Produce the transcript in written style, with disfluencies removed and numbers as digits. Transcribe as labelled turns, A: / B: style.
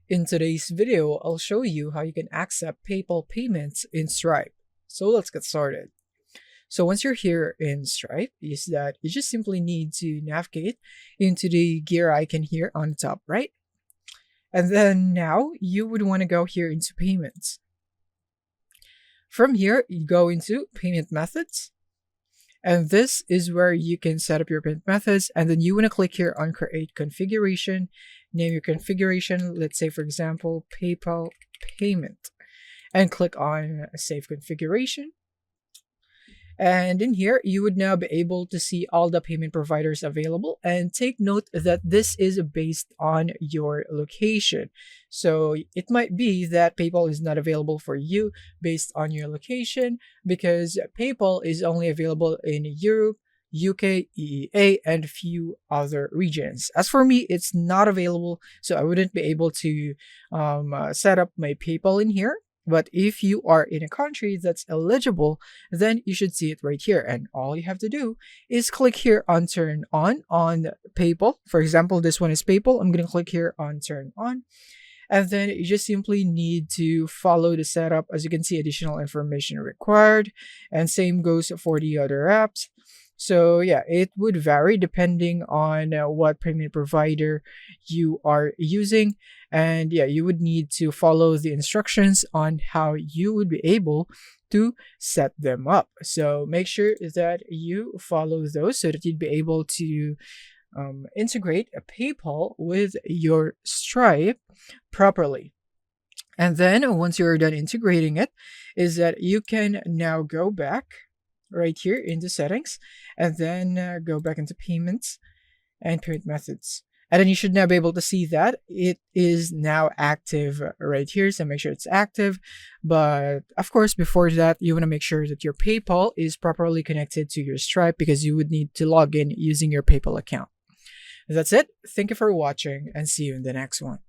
A: In today's video, I'll show you how you can accept PayPal payments in Stripe. So let's get started. So once you're here in Stripe, is that you just simply need to navigate into the gear icon here on the top right. And then now you would want to go here into payments. From here, you go into payment methods. And this is where you can set up your payment methods. And then you want to click here on create configuration, name your configuration. Let's say, for example, PayPal payment, and click on save configuration. And in here, you would now be able to see all the payment providers available, and take note that this is based on your location. So it might be that PayPal is not available for you based on your location, because PayPal is only available in Europe, UK, EEA, and a few other regions. As for me, it's not available, so I wouldn't be able to set up my PayPal in here. But if you are in a country that's eligible, then you should see it right here. And all you have to do is click here on turn on PayPal. For example, this one is PayPal. I'm going to click here on turn on. And then you just simply need to follow the setup. As you can see, additional information required. And same goes for the other apps. So yeah, it would vary depending on what payment provider you are using. And yeah, you would need to follow the instructions on how you would be able to set them up. So make sure that you follow those so that you'd be able to integrate a PayPal with your Stripe properly. And then once you're done integrating it, is that you can now go back right here into settings, and then go back into payments and payment methods. And then you should now be able to see that it is now active right here. So make sure it's active. But of course, before that, you want to make sure that your PayPal is properly connected to your Stripe, because you would need to log in using your PayPal account. That's it. Thank you for watching, and see you in the next one.